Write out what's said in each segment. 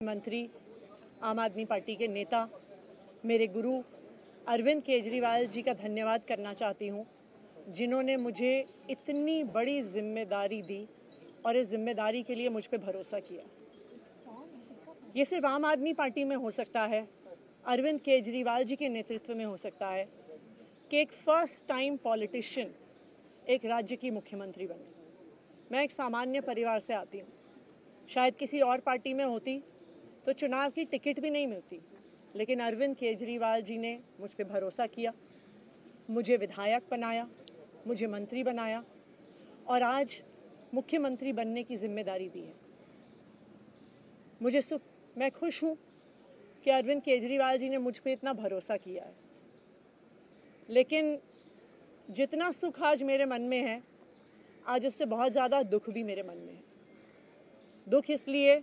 मंत्री, आम आदमी पार्टी के नेता, मेरे गुरु अरविंद केजरीवाल जी का धन्यवाद करना चाहती हूँ, जिन्होंने मुझे इतनी बड़ी जिम्मेदारी दी और इस जिम्मेदारी के लिए मुझ पे भरोसा किया। ये सिर्फ आम आदमी पार्टी में हो सकता है, अरविंद केजरीवाल जी के नेतृत्व में हो सकता है कि एक फर्स्ट टाइम पॉलिटिशियन एक राज्य की मुख्यमंत्री बने। मैं एक सामान्य परिवार से आती हूँ। शायद किसी और पार्टी में होती तो चुनाव की टिकट भी नहीं मिलती, लेकिन अरविंद केजरीवाल जी ने मुझ पे भरोसा किया, मुझे विधायक बनाया, मुझे मंत्री बनाया और आज मुख्यमंत्री बनने की जिम्मेदारी दी है। मैं खुश हूँ कि अरविंद केजरीवाल जी ने मुझ पे इतना भरोसा किया है, लेकिन जितना सुख आज मेरे मन में है, आज उससे बहुत ज़्यादा दुख भी मेरे मन में है। दुख इसलिए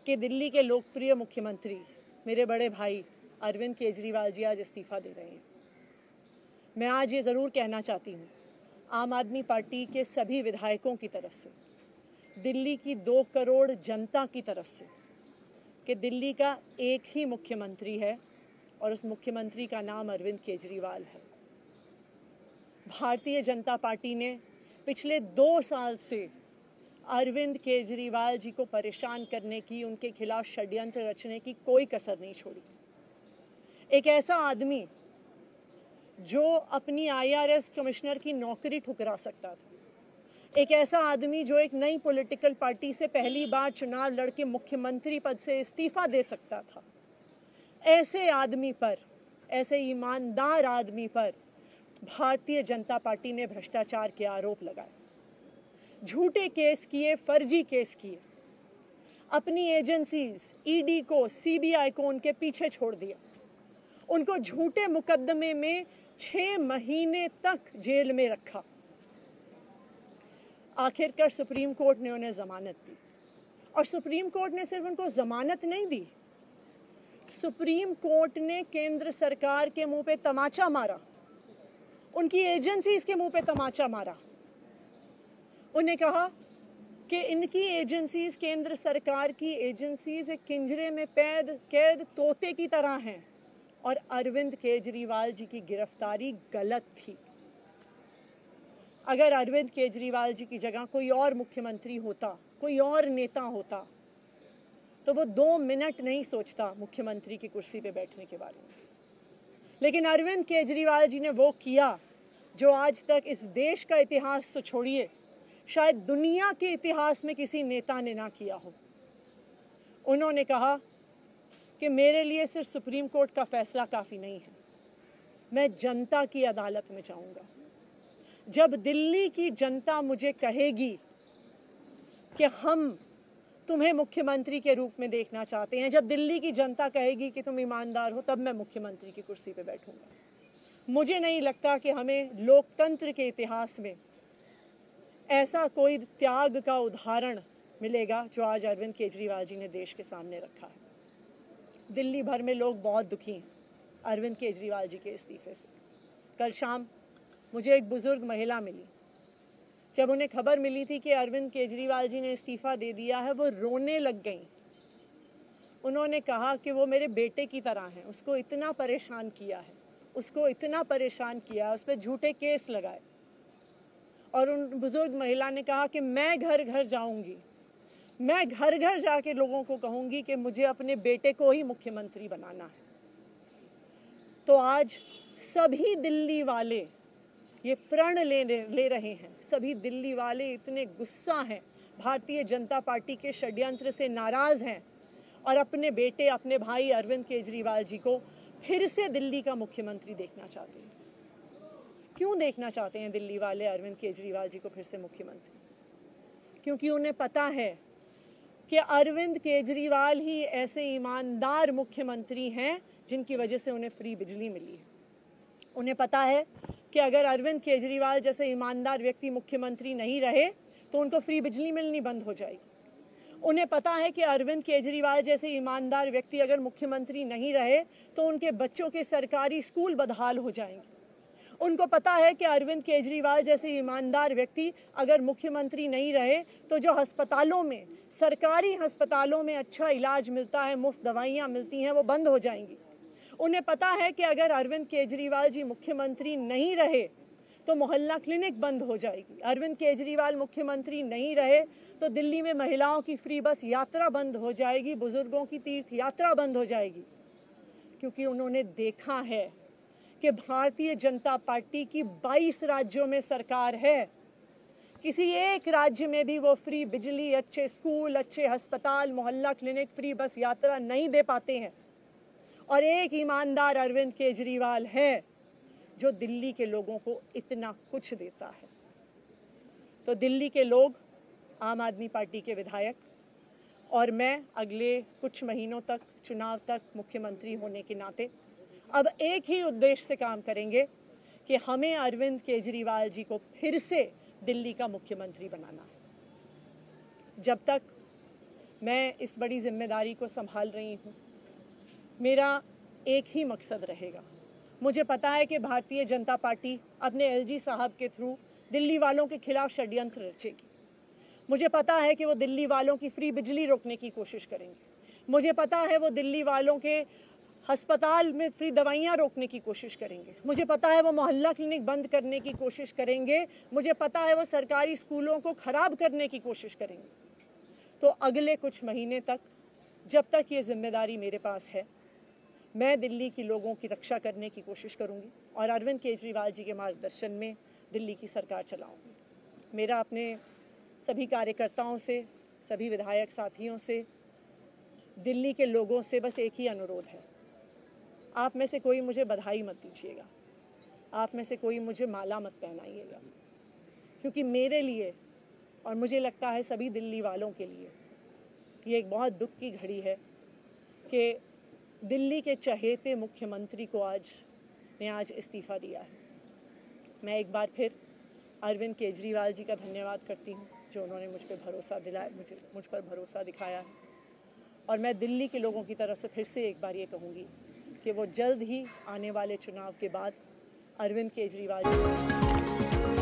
कि दिल्ली के लोकप्रिय मुख्यमंत्री मेरे बड़े भाई अरविंद केजरीवाल जी आज इस्तीफा दे रहे हैं। मैं आज ये ज़रूर कहना चाहती हूँ आम आदमी पार्टी के सभी विधायकों की तरफ से, दिल्ली की 2 करोड़ जनता की तरफ से, कि दिल्ली का एक ही मुख्यमंत्री है और उस मुख्यमंत्री का नाम अरविंद केजरीवाल है। भारतीय जनता पार्टी ने पिछले 2 साल से अरविंद केजरीवाल जी को परेशान करने की, उनके खिलाफ षड्यंत्र रचने की कोई कसर नहीं छोड़ी। एक ऐसा आदमी जो अपनी IRS कमिश्नर की नौकरी ठुकरा सकता था, एक ऐसा आदमी जो एक नई पॉलिटिकल पार्टी से पहली बार चुनाव लड़के मुख्यमंत्री पद से इस्तीफा दे सकता था, ऐसे आदमी पर, ऐसे ईमानदार आदमी पर भारतीय जनता पार्टी ने भ्रष्टाचार के आरोप लगाए, झूठे केस किए, फर्जी केस किए, अपनी एजेंसीज ED को, CBI को उनके पीछे छोड़ दिया, उनको झूठे मुकदमे में 6 महीने तक जेल में रखा। आखिरकार सुप्रीम कोर्ट ने उन्हें जमानत दी और सुप्रीम कोर्ट ने सिर्फ उनको जमानत नहीं दी, सुप्रीम कोर्ट ने केंद्र सरकार के मुंह पे तमाचा मारा, उनकी एजेंसीज के मुंह पे तमाचा मारा। उन्हें कहा कि इनकी एजेंसीज, केंद्र सरकार की एजेंसीज एक पिंजरे में कैद तोते की तरह हैं और अरविंद केजरीवाल जी की गिरफ्तारी गलत थी। अगर अरविंद केजरीवाल जी की जगह कोई और मुख्यमंत्री होता, कोई और नेता होता, तो वो 2 मिनट नहीं सोचता मुख्यमंत्री की कुर्सी पे बैठने के बारे में। लेकिन अरविंद केजरीवाल जी ने वो किया जो आज तक इस देश का इतिहास तो छोड़िए, शायद दुनिया के इतिहास में किसी नेता ने ना किया हो। उन्होंने कहा कि मेरे लिए सिर्फ सुप्रीम कोर्ट का फैसला काफी नहीं है, मैं जनता की अदालत में जाऊंगा। जब दिल्ली की जनता मुझे कहेगी कि हम तुम्हें मुख्यमंत्री के रूप में देखना चाहते हैं, जब दिल्ली की जनता कहेगी कि तुम ईमानदार हो, तब मैं मुख्यमंत्री की कुर्सी पे बैठूंगा। मुझे नहीं लगता कि हमें लोकतंत्र के इतिहास में ऐसा कोई त्याग का उदाहरण मिलेगा जो आज अरविंद केजरीवाल जी ने देश के सामने रखा है। दिल्ली भर में लोग बहुत दुखी हैं अरविंद केजरीवाल जी के इस्तीफे से। कल शाम मुझे एक बुजुर्ग महिला मिली, जब उन्हें खबर मिली थी कि अरविंद केजरीवाल जी ने इस्तीफा दे दिया है, वो रोने लग गई। उन्होंने कहा कि वो मेरे बेटे की तरह हैं, उसको इतना परेशान किया है, उसको इतना परेशान किया, उस पर झूठे केस लगाए। और उन बुजुर्ग महिला ने कहा कि मैं घर घर जाऊंगी, मैं घर घर जाके लोगों को कहूंगी कि मुझे अपने बेटे को ही मुख्यमंत्री बनाना है। तो आज सभी दिल्ली वाले ये प्रण ले रहे हैं, सभी दिल्ली वाले इतने गुस्सा हैं, भारतीय जनता पार्टी के षड्यंत्र से नाराज हैं और अपने बेटे, अपने भाई अरविंद केजरीवाल जी को फिर से दिल्ली का मुख्यमंत्री देखना चाहते हैं। क्यों देखना चाहते हैं दिल्ली वाले अरविंद केजरीवाल जी को फिर से मुख्यमंत्री? क्योंकि उन्हें पता है कि अरविंद केजरीवाल ही ऐसे ईमानदार मुख्यमंत्री हैं जिनकी वजह से उन्हें फ्री बिजली मिली है। उन्हें पता है कि अगर अरविंद केजरीवाल जैसे ईमानदार व्यक्ति मुख्यमंत्री नहीं रहे तो उनको फ्री बिजली मिलनी बंद हो जाएगी। उन्हें पता है कि अरविंद केजरीवाल जैसे ईमानदार व्यक्ति अगर मुख्यमंत्री नहीं रहे तो उनके बच्चों के सरकारी स्कूल बदहाल हो जाएंगे। उनको पता है कि अरविंद केजरीवाल जैसे ईमानदार व्यक्ति अगर मुख्यमंत्री नहीं रहे तो जो अस्पतालों में सरकारी अस्पतालों में अच्छा इलाज मिलता है, मुफ्त दवाइयाँ मिलती हैं, वो बंद हो जाएंगी। उन्हें पता है कि अगर अरविंद केजरीवाल जी मुख्यमंत्री नहीं रहे तो मोहल्ला क्लिनिक बंद हो जाएगी। अरविंद केजरीवाल मुख्यमंत्री नहीं रहे तो दिल्ली में महिलाओं की फ्री बस यात्रा बंद हो जाएगी, बुजुर्गों की तीर्थ यात्रा बंद हो जाएगी। क्योंकि उन्होंने देखा है कि भारतीय जनता पार्टी की 22 राज्यों में सरकार है, किसी एक राज्य में भी वो फ्री बिजली, अच्छे स्कूल, अच्छे अस्पताल, मोहल्ला क्लिनिक, फ्री बस यात्रा नहीं दे पाते हैं। और एक ईमानदार अरविंद केजरीवाल है जो दिल्ली के लोगों को इतना कुछ देता है। तो दिल्ली के लोग, आम आदमी पार्टी के विधायक और मैं अगले कुछ महीनों तक, चुनाव तक मुख्यमंत्री होने के नाते अब एक ही उद्देश्य से काम करेंगे कि हमें अरविंद केजरीवाल जी को फिर से दिल्ली का मुख्यमंत्री बनाना है। जब तक मैं इस बड़ी जिम्मेदारी को संभाल रही हूँ, मेरा एक ही मकसद रहेगा। मुझे पता है कि भारतीय जनता पार्टी अपने एलजी साहब के थ्रू दिल्ली वालों के खिलाफ षड्यंत्र रचेगी। मुझे पता है कि वो दिल्ली वालों की फ्री बिजली रोकने की कोशिश करेंगे। मुझे पता है वो दिल्ली वालों के अस्पताल में फ्री दवाइयाँ रोकने की कोशिश करेंगे। मुझे पता है वो मोहल्ला क्लिनिक बंद करने की कोशिश करेंगे। मुझे पता है वो सरकारी स्कूलों को खराब करने की कोशिश करेंगे। तो अगले कुछ महीने तक, जब तक ये जिम्मेदारी मेरे पास है, मैं दिल्ली के लोगों की रक्षा करने की कोशिश करूंगी और अरविंद केजरीवाल जी के मार्गदर्शन में दिल्ली की सरकार चलाऊंगी। मेरा अपने सभी कार्यकर्ताओं से, सभी विधायक साथियों से, दिल्ली के लोगों से बस एक ही अनुरोध है, आप में से कोई मुझे बधाई मत दीजिएगा, आप में से कोई मुझे माला मत पहनाइएगा, क्योंकि मेरे लिए और मुझे लगता है सभी दिल्ली वालों के लिए ये एक बहुत दुख की घड़ी है कि दिल्ली के चहेते मुख्यमंत्री को आज इस्तीफ़ा दिया है। मैं एक बार फिर अरविंद केजरीवाल जी का धन्यवाद करती हूँ जो उन्होंने मुझ पर भरोसा दिलाया, मुझ पर भरोसा दिखाया है। और मैं दिल्ली के लोगों की तरफ से फिर से एक बार ये कहूँगी कि वो जल्द ही आने वाले चुनाव के बाद अरविंद केजरीवाल जी